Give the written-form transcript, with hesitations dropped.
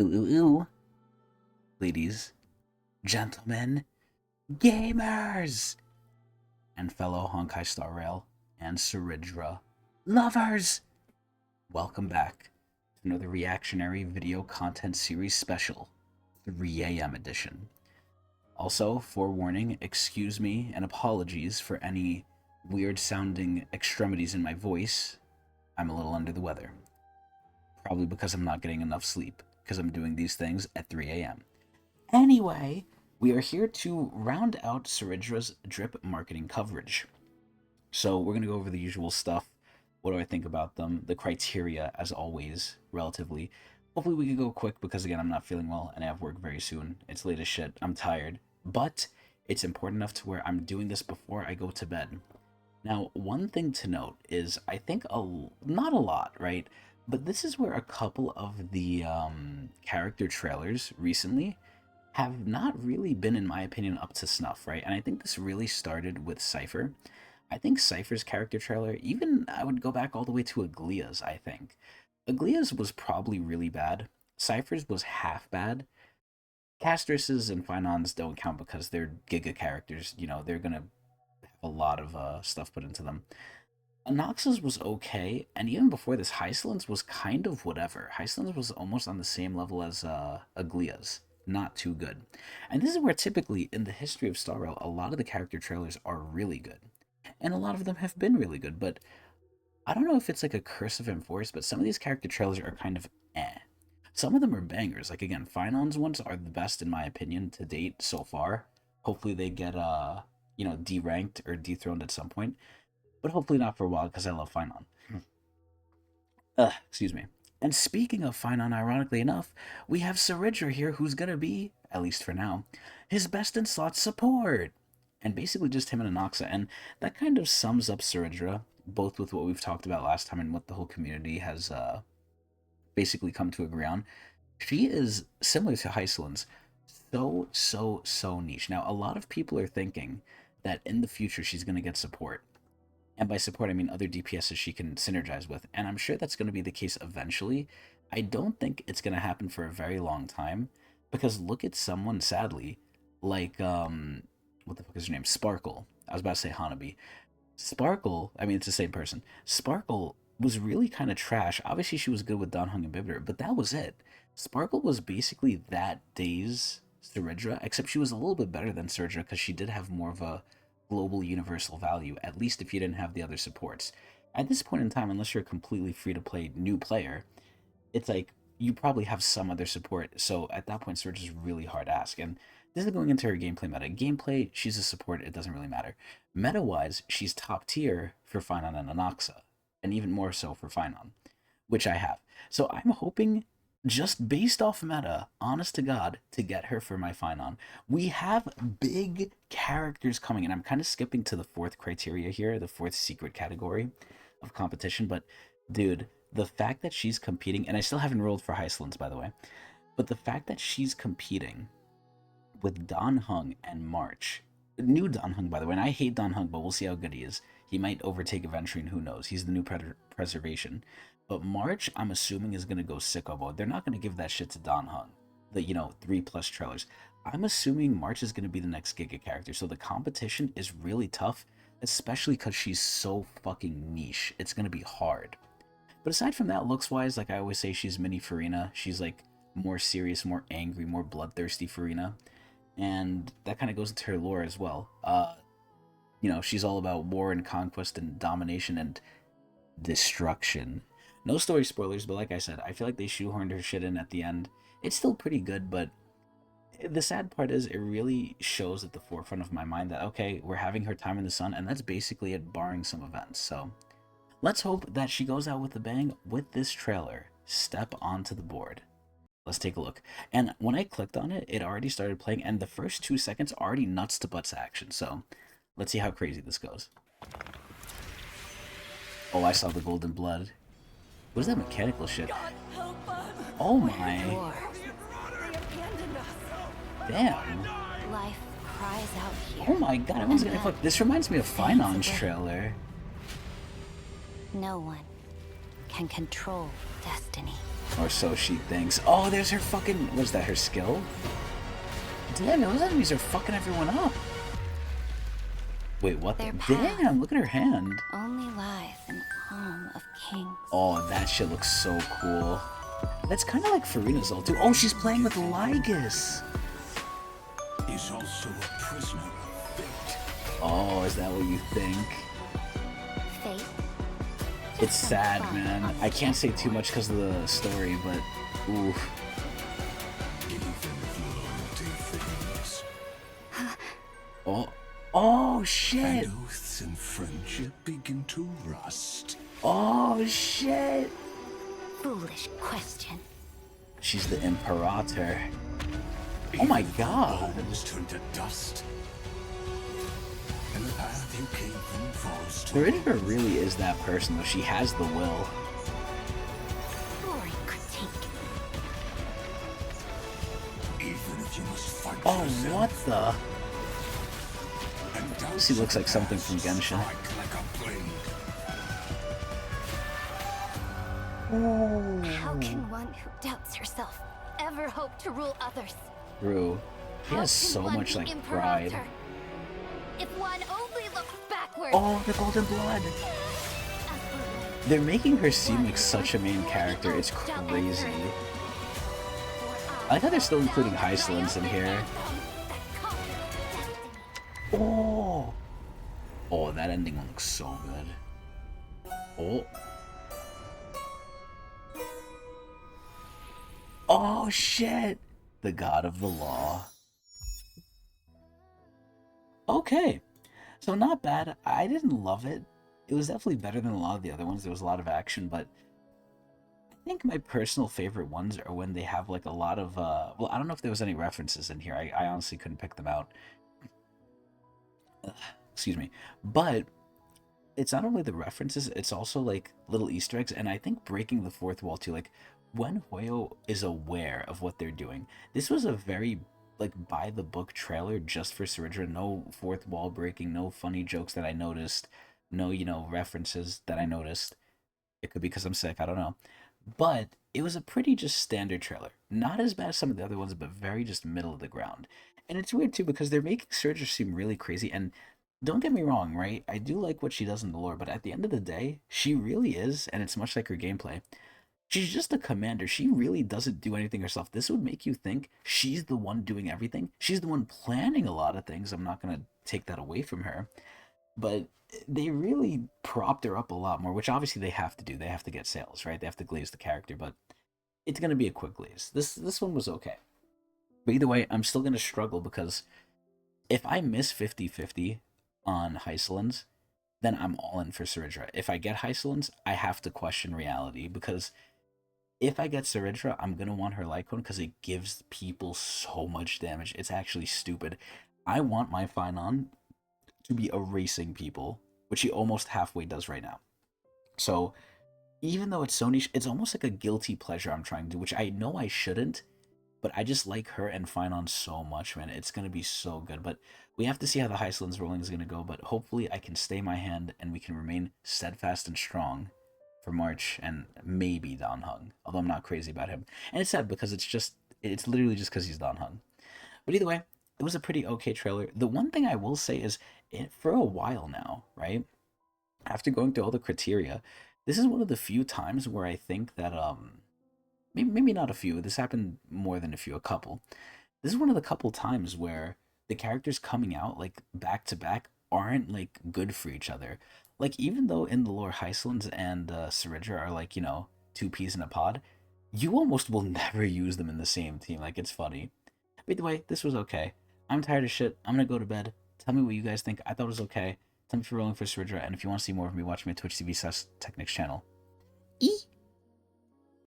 Ooh, ooh, ooh. Ladies, gentlemen, gamers, and fellow Honkai Star Rail and Cerydra lovers, welcome back to another reactionary video content series special, 3 a.m. edition. Also, forewarning, excuse me and apologies for any weird sounding extremities in my voice. I'm a little under the weather. Probably because I'm not getting enough sleep, because I'm doing these things at 3 a.m. Anyway, we are here to round out Cerydra's drip marketing coverage. So we're going to go over the usual stuff. What do I think about them? The criteria, as always, relatively. Hopefully we can go quick because, again, I'm not feeling well and I have work very soon. It's late as shit. I'm tired. But it's important enough to where I'm doing this before I go to bed. Now, one thing to note is I think not a lot, right? But this is where a couple of the character trailers recently have not really been, in my opinion, up to snuff, right? And I think this really started with Cypher. I think Cypher's character trailer, even I would go back all the way to Aglia's, I think. Aglia's was probably really bad. Cypher's was half bad. Castresses and Finons don't count because they're Giga characters. You know, they're going to have a lot of stuff put into them. Anoxa's was okay, and even before this, Hycelin's was kind of whatever. Hycelin's was almost on the same level as Aglia's. Not too good. And this is where typically, in the history of Star Rail, a lot of the character trailers are really good. And a lot of them have been really good, but I don't know if it's like a curse of Enforce, but some of these character trailers are kind of eh. Some of them are bangers. Like, again, Finon's ones are the best, in my opinion, to date so far. Hopefully they get, deranked or dethroned at some point. But hopefully not for a while, because I love Finon. Excuse me. And speaking of Finon, ironically enough, we have Cerydra here, who's gonna be, at least for now, his best in slot support. And basically just him and Anoxa. And that kind of sums up Cerydra, both with what we've talked about last time and what the whole community has basically come to agree on. She is similar to Hycelin's, so niche. Now, a lot of people are thinking that in the future she's going to get support. And by support, I mean other DPSs she can synergize with. And I'm sure that's going to be the case eventually. I don't think it's going to happen for a very long time. Because look at someone, sadly, like, what the fuck is her name? Sparkle. I was about to say Hanabi. Sparkle, I mean, it's the same person. Sparkle was really kind of trash. Obviously, she was good with Donhung and Bibiter, but that was it. Sparkle was basically that day's Cerydra, except she was a little bit better than Cerydra because she did have more of a global universal value, at least if you didn't have the other supports. At this point in time, unless you're a completely free-to-play new player, it's like you probably have some other support, so at that point, Surge is really hard to ask. And this is going into her gameplay meta. Gameplay, she's a support, it doesn't really matter. Meta-wise, she's top tier for Finon and Anoxa, and even more so for Finon, which I have. So I'm hoping, just based off meta, honest to God, to get her for my Finon. We have big characters coming, and I'm kind of skipping to the fourth criteria here, the fourth secret category of competition, but dude, the fact that she's competing, and I still haven't rolled for Hycelin's, by the way, but the fact that she's competing with Don Hung and March, new Don Hung, by the way, and I hate Don Hung, but we'll see how good he is. He might overtake Aventurine, who knows? He's the new Preservation. But March, I'm assuming, is going to go sicko mode. They're not going to give that shit to Don Hung, the, 3+ trailers. I'm assuming March is going to be the next Giga character, so the competition is really tough, especially because she's so fucking niche. It's going to be hard. But aside from that, looks-wise, like I always say, she's mini Farina. She's, like, more serious, more angry, more bloodthirsty Farina. And that kind of goes into her lore as well. She's all about war and conquest and domination and destruction. No story spoilers, but like I said, I feel like they shoehorned her shit in at the end. It's still pretty good, but the sad part is it really shows at the forefront of my mind that, okay, we're having her time in the sun, and that's basically it, barring some events. So let's hope that she goes out with a bang with this trailer. Step onto the board. Let's take a look. And when I clicked on it, it already started playing, and the first 2 seconds already nuts to butts action. So let's see how crazy this goes. Oh, I saw the golden blood. What is that mechanical shit? Oh my. Damn. Life cries out here. Oh my god, everyone's getting fucked. This reminds me of Finon's trailer. No one can control destiny. Or so she thinks. Oh, there's her fucking... Was that her skill? Damn, those enemies are fucking everyone up. Wait, what the... Their Damn, path look at her hand. only lies in the palm of kings. Oh, that shit looks so cool. That's kind of like Farina's ult too. Oh, she's playing with Lygus. He's also a prisoner of fate. Oh, is that what you think? Fate? It's sad, man. I can't say too much because of the story, but... Oof. Even loyalty fades. Oh. Oh, shit. And oaths and friendship begin to rust. Oh, shit. Foolish question. She's the Imperator. Oh my god. Bones turn to dust. And the path you came from falls to... Cerydra really is that person, though. She has the will. Boring critique. Even if you must fight Oh, yourself, what the... and doubts She looks of like the something past from Genshin. strike like a blade. How can one who doubts herself ever hope to rule others? True. She How has can so one much, be like, pride. imperator if one only looks backward? Oh, the golden blood! They're making her seem like such a main character. It's crazy. I like how they're still including Hyslins in here. Oh! Oh, that ending one looks so good. Oh. Oh, shit! The god of the law. Okay. So not bad. I didn't love it. It was definitely better than a lot of the other ones. There was a lot of action, but I think my personal favorite ones are when they have like a lot of well, I don't know if there was any references in here. I honestly couldn't pick them out. Excuse me. But it's not only the references, it's also like little Easter eggs, and I think breaking the fourth wall too. Like when Hoyo is aware of what they're doing. This was a very like by the book trailer just for Cerydra. No fourth wall breaking, no funny jokes that I noticed, no, references that I noticed. It could be because I'm sick, I don't know. But it was a pretty just standard trailer. Not as bad as some of the other ones, but very just middle of the ground. And it's weird too because they're making Cerydra seem really crazy. And don't get me wrong, right? I do like what she does in the lore, but at the end of the day, she really is, and it's much like her gameplay. She's just a commander. She really doesn't do anything herself. This would make you think she's the one doing everything. She's the one planning a lot of things. I'm not going to take that away from her. But they really propped her up a lot more, which obviously they have to do. They have to get sales, right? They have to glaze the character, but it's going to be a quick glaze. This one was okay. But either way, I'm still going to struggle because if I miss 50-50 on Hyslins, then I'm all in for Cerydra. If I get Hyslins, I have to question reality because if I get Cerydra, I'm going to want her Lycone because it gives people so much damage. It's actually stupid. I want my Finon to be erasing people, which he almost halfway does right now. So even though it's so niche, it's almost like a guilty pleasure I'm trying to do, which I know I shouldn't, but I just like her and Finon so much, man. It's going to be so good. But we have to see how the Hyslins rolling is going to go, but hopefully I can stay my hand and we can remain steadfast and strong for March and maybe Dan Heng, although I'm not crazy about him. And it's sad because it's literally just because he's Dan Heng. But either way, it was a pretty okay trailer. The one thing I will say is, for a while now, right, after going through all the criteria, this is one of the few times where I think that, maybe not a few, this happened more than a few, a couple. This is one of the couple times where the characters coming out, like, back to back aren't, like, good for each other. Like, even though in the lore Hyslins and Cerydra are, like, two peas in a pod, you almost will never use them in the same team. Like, it's funny. But either way, this was okay. I'm tired of shit. I'm gonna go to bed. Tell me what you guys think. I thought it was okay. Tell me if you're rolling for Cerydra, and if you want to see more of me, watch me on Twitch TV /Technics channel.